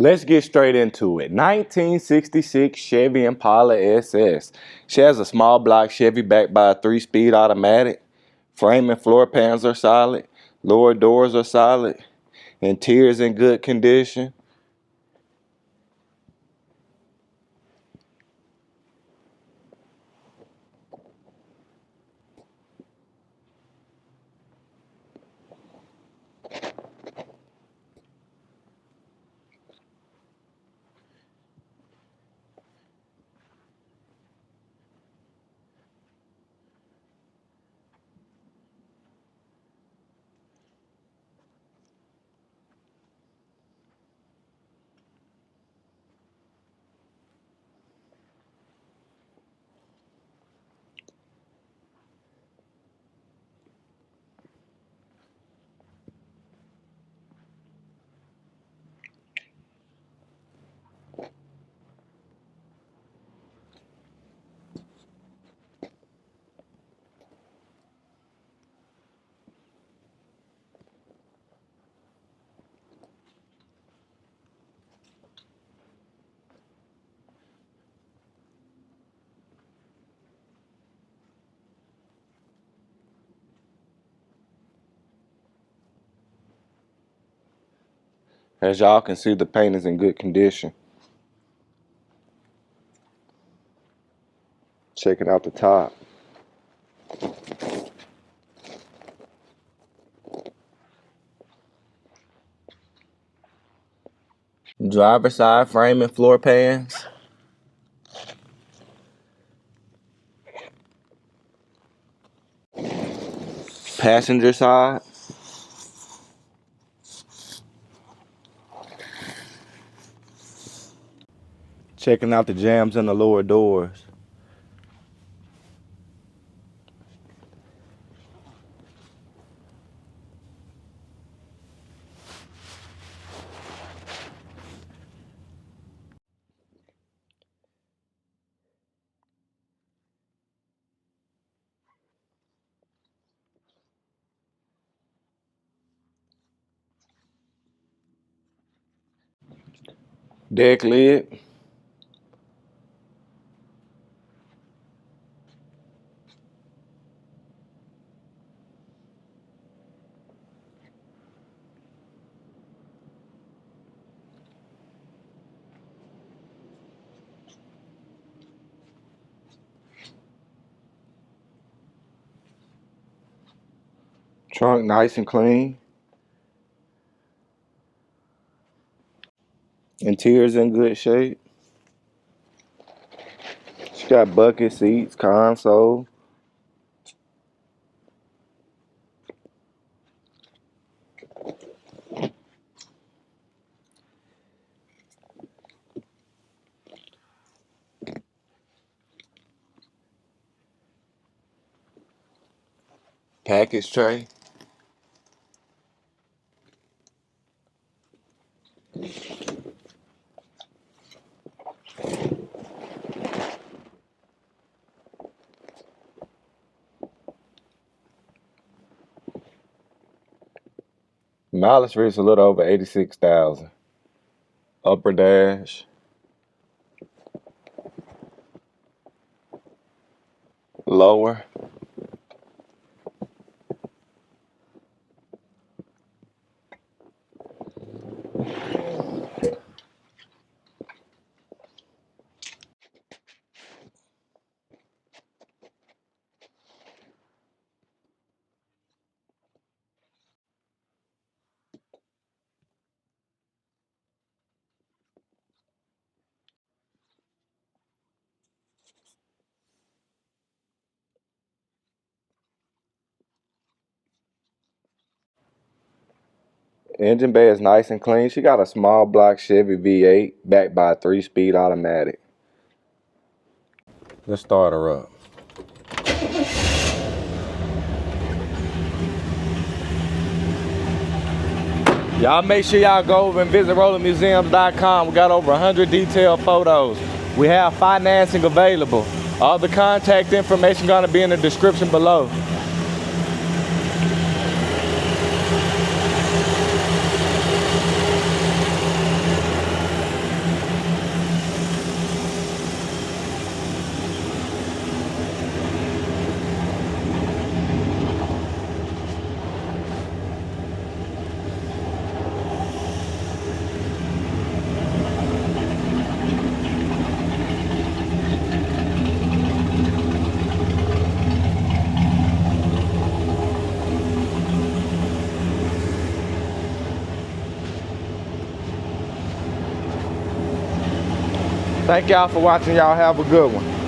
Let's get straight into it. 1966 Chevy Impala SS. She has a small block Chevy backed by a 3-speed automatic. Frame and floor pans are solid. Lower doors are solid. Interior's in good condition. As y'all can see, the paint is in good condition. Checking out the top. Driver side frame and floor pans. Passenger side. Checking out the jambs in the lower doors. Deck lid. Trunk nice and clean. Interior's in good shape. She got bucket seats, console. Package tray. Mileage reached a little over 86,000. Upper dash. Lower. Engine bay is nice and clean. She got a small block Chevy V8 backed by a 3-speed automatic. Let's start her up. Y'all make sure y'all go over and visit rollermuseums.com. We got over 100 detailed photos. We have financing available. All the contact information gonna be in the description below. Thank y'all for watching. Y'all have a good one.